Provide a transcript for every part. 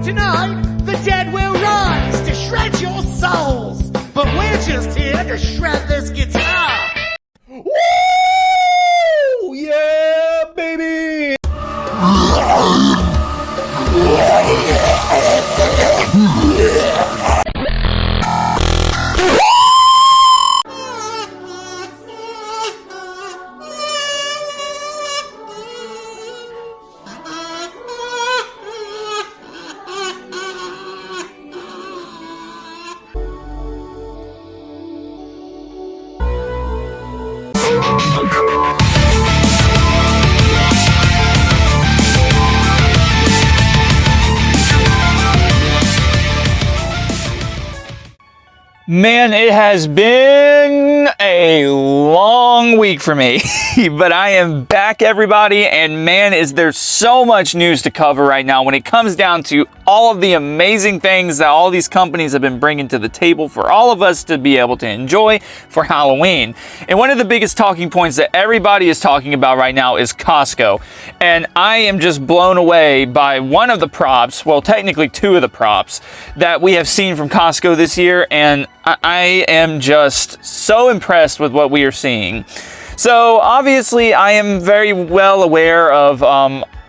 Tonight, the dead will rise to shred your souls. But we're just here to shred this guitar. Woo! Yeah, baby! Man, it has been a long week for me, but I am back, everybody, and man, is there so much news to cover right now when it comes down to all of the amazing things that all these companies have been bringing to the table for all of us to be able to enjoy for Halloween. And one of the biggest talking points that everybody is talking about right now is Costco. And I am just blown away by one of the props, well, technically two of the props, that we have seen from Costco this year, and I am just so impressed with what we are seeing. So obviously I am very well aware of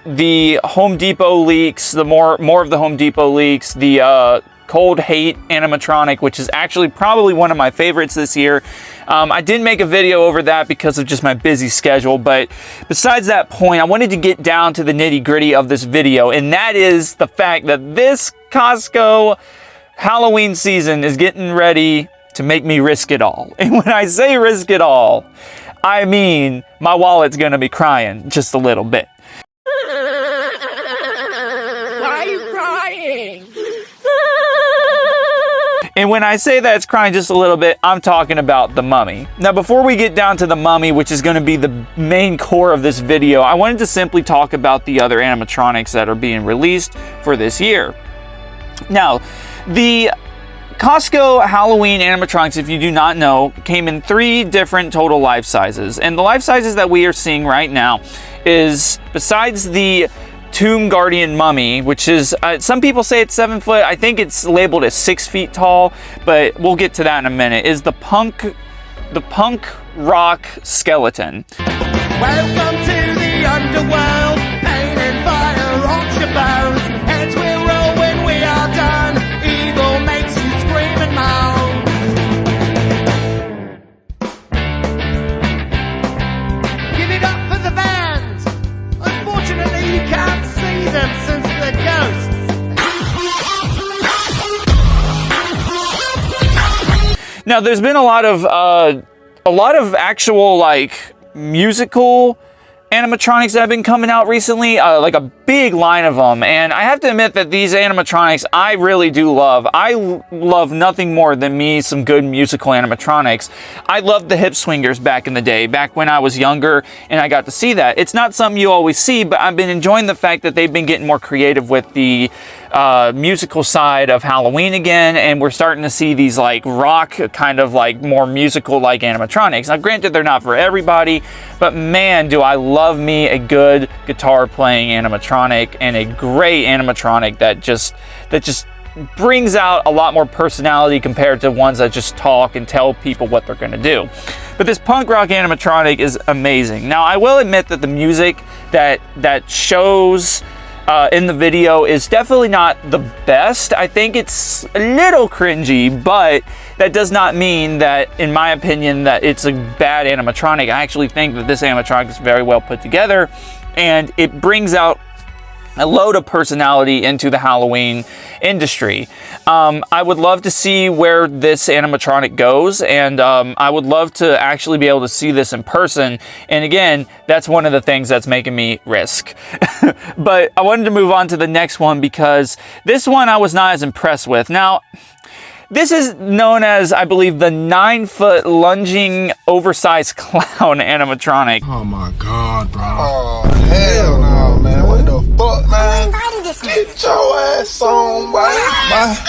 the Home Depot leaks, the more of the Home Depot leaks, the Cold Hate animatronic, which is actually probably one of my favorites this year. I didn't make a video over that because of just my busy schedule, but besides that point, I wanted to get down to the nitty-gritty of this video, and that is the fact that this Costco Halloween season is getting ready to make me risk it all. And when I say risk it all, I mean my wallet's gonna be crying just a little bit. Why are you crying? And when I say that it's crying just a little bit, I'm talking about The Mummy. Now, before we get down to The Mummy, which is going to be the main core of this video, I wanted to simply talk about the other animatronics that are being released for this year. Now, the Costco Halloween animatronics, if you do not know, came in 3 different total life sizes. And the life sizes that we are seeing right now is, besides the Tomb Guardian Mummy, which is, some people say it's 7 foot, I think it's labeled as 6 feet tall, but we'll get to that in a minute, is the punk rock skeleton. Welcome to the underworld. Pain and fire rocks your bones. Heads will roll when we are done. Evil makes you scream and moan. Give it up for the band. Unfortunately, you can't see them since they're ghosts. Now, there's been a lot of actual, like, musical animatronics that have been coming out recently, like a big line of them, and I have to admit that these animatronics I really do love. I love nothing more than me some good musical animatronics. I loved the hip swingers back in the day, back when I was younger and I got to see that. It's not something you always see, but I've been enjoying the fact that they've been getting more creative with the musical side of Halloween again, and we're starting to see these like rock, kind of like more musical like animatronics. Now granted, they're not for everybody, but man, do I love me a good guitar playing animatronic, and a great animatronic that just brings out a lot more personality compared to ones that just talk and tell people what they're going to do. But this punk rock animatronic is amazing. Now I will admit that the music that shows in the video is definitely not the best. I think it's a little cringy, but that does not mean that, in my opinion, that it's a bad animatronic. I actually think that this animatronic is very well put together, and it brings out a load of personality into the Halloween industry. I would love to see where this animatronic goes, and I would love to actually be able to see this in person. And again, that's one of the things that's making me risk. But I wanted to move on to the next one because this one I was not as impressed with. Now, this is known as, I believe, the 9-foot lunging oversized clown animatronic. Oh my god, bro. Oh, hell no, man. What the fuck, man? Get your ass on, boy.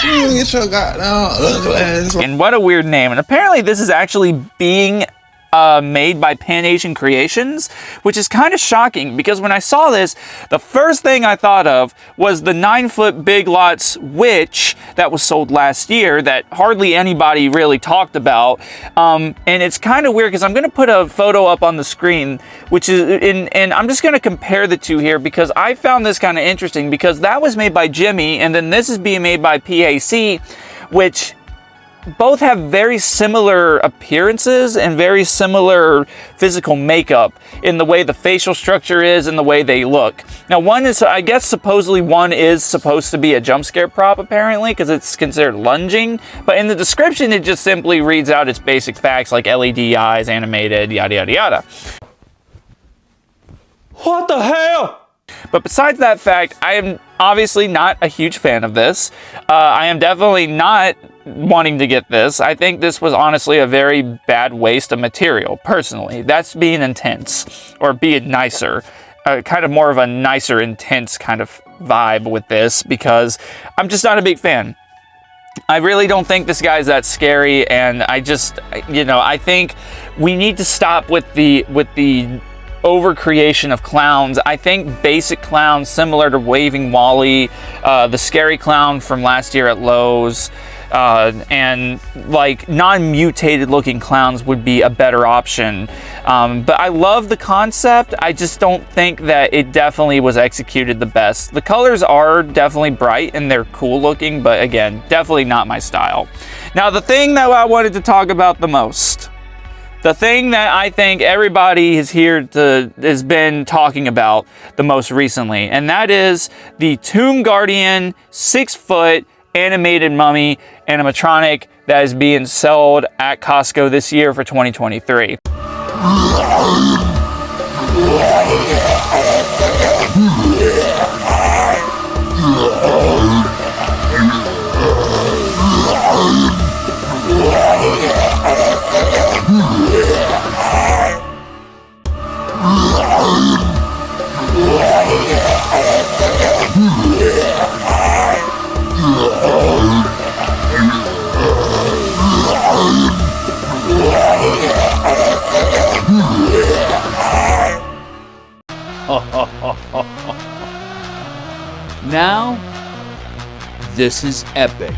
You get your goddamn ugly ass on. And what a weird name. And apparently this is actually being made by Pan Asian Creations, which is kind of shocking because when I saw this, the first thing I thought of was the 9-foot Big Lots witch that was sold last year that hardly anybody really talked about. And it's kind of weird because I'm going to put a photo up on the screen, which is and I'm just going to compare the two here because I found this kind of interesting because that was made by Jimmy and then this is being made by PAC, which both have very similar appearances and very similar physical makeup in the way the facial structure is and the way they look. Now, one is, I guess, supposedly one is supposed to be a jump scare prop, apparently, because it's considered lunging. But in the description, it just simply reads out its basic facts like LED eyes, animated, yada, yada, yada. What the hell? But besides that fact, I am obviously not a huge fan of this. I am definitely not wanting to get this. I think this was honestly a very bad waste of material, personally. That's being intense, or being nicer. Kind of more of a nicer, intense kind of vibe with this, because I'm just not a big fan. I really don't think this guy's that scary, and I just, you know, I think we need to stop with the overcreation of clowns. I think basic clowns similar to Waving Wally, the scary clown from last year at Lowe's, and like non-mutated looking clowns would be a better option. But I love the concept. I just don't think that it definitely was executed the best. The colors are definitely bright and they're cool looking, but again, definitely not my style. Now, the thing that I wanted to talk about the most, the thing that I think everybody has been talking about the most recently, and that is the Tomb Guardian 6-foot animated mummy animatronic that is being sold at Costco this year for 2023. Now, this is epic.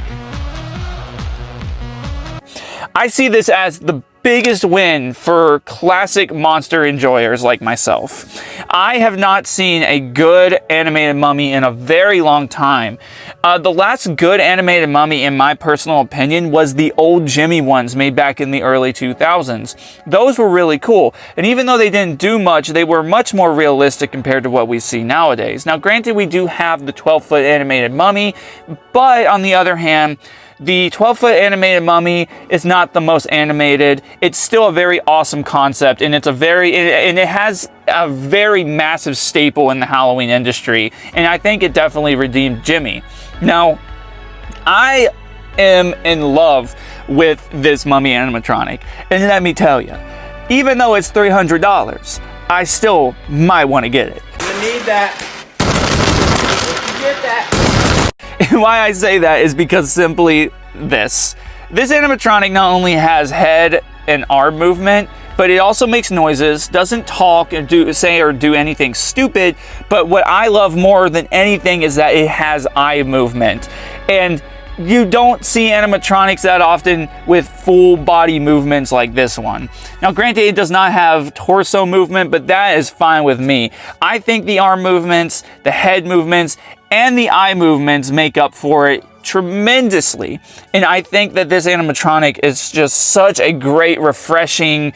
I see this as the biggest win for classic monster enjoyers like myself. I have not seen a good animated mummy in a very long time. The last good animated mummy, in my personal opinion, was the old Jimmy ones made back in the early 2000s. Those were really cool, and even though they didn't do much, they were much more realistic compared to what we see nowadays. Now, granted, we do have the 12-foot animated mummy, but on the other hand, the 12-foot animated mummy is not the most animated. It's still a very awesome concept, and it has a very massive staple in the Halloween industry, and I think it definitely redeemed Jimmy. Now, I am in love with this mummy animatronic, and let me tell you, even though it's $300, I still might want to get it. You need that. You get that. And why I say that is because simply this animatronic not only has head and arm movement, but it also makes noises, doesn't talk or say or do anything stupid. But what I love more than anything is that it has eye movement. And you don't see animatronics that often with full body movements like this one. Now, granted, it does not have torso movement, but that is fine with me. I think the arm movements, the head movements, and the eye movements make up for it tremendously. And I think that this animatronic is just such a great, refreshing,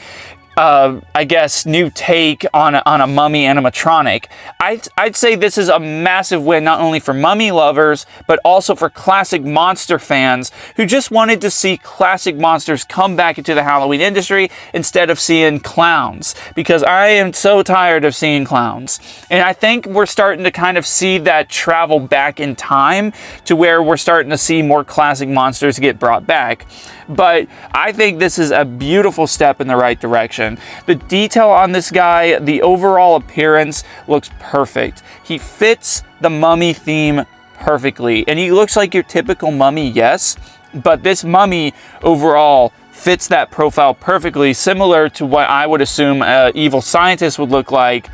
I guess, new take on a mummy animatronic. I'd say this is a massive win, not only for mummy lovers, but also for classic monster fans who just wanted to see classic monsters come back into the Halloween industry instead of seeing clowns, because I am so tired of seeing clowns. And I think we're starting to kind of see that travel back in time to where we're starting to see more classic monsters get brought back. But I think this is a beautiful step in the right direction. The detail on this guy, the overall appearance looks perfect. He fits the mummy theme perfectly, and he looks like your typical mummy, yes, but this mummy overall fits that profile perfectly, similar to what I would assume an evil scientist would look like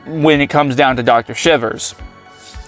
when it comes down to Dr. Shivers.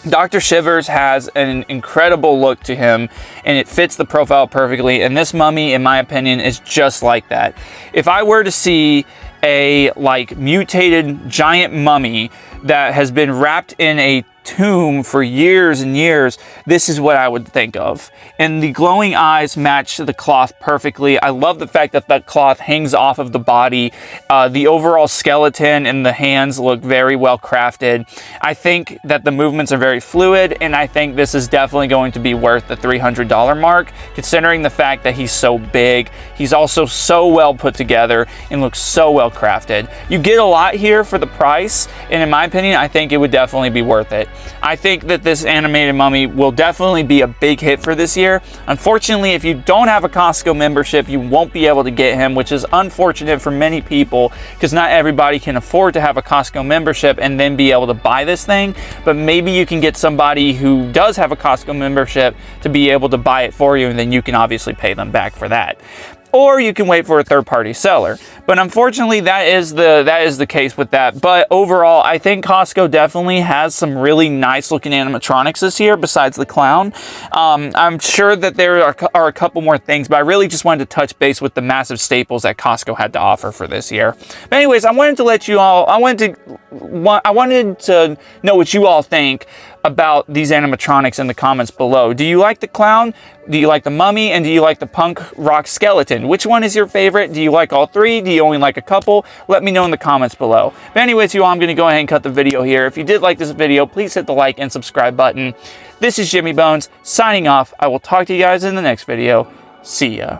Dr. Shivers has an incredible look to him, and it fits the profile perfectly, and this mummy, in my opinion, is just like that. If I were to see a like mutated giant mummy that has been wrapped in a tomb for years and years, this is what I would think of. And the glowing eyes match the cloth perfectly. I love the fact that that cloth hangs off of the body. The overall skeleton and the hands look very well crafted. I think that the movements are very fluid, and I think this is definitely going to be worth the $300 mark, considering the fact that he's so big. He's also so well put together and looks so well crafted. You get a lot here for the price, and in my opinion, I think it would definitely be worth it. I think that this animated mummy will definitely be a big hit for this year. Unfortunately, if you don't have a Costco membership, you won't be able to get him, which is unfortunate for many people because not everybody can afford to have a Costco membership and then be able to buy this thing. But maybe you can get somebody who does have a Costco membership to be able to buy it for you, and then you can obviously pay them back for that. Or you can wait for a third-party seller. But unfortunately, that is the case with that. But overall, I think Costco definitely has some really nice-looking animatronics this year, besides the clown. I'm sure that there are a couple more things, but I really just wanted to touch base with the massive staples that Costco had to offer for this year. But anyways, I wanted to let you all, I wanted to know what you all think about these animatronics in the comments below. Do you like the clown? Do you like the mummy? And do you like the punk rock skeleton? Which one is your favorite? Do you like all three? Do you only like a couple? Let me know in the comments below. But anyways, you all, I'm going to go ahead and cut the video here. If you did like this video, please hit the like and subscribe button. This is Jimmy Bones signing off. I will talk to you guys in the next video. See ya.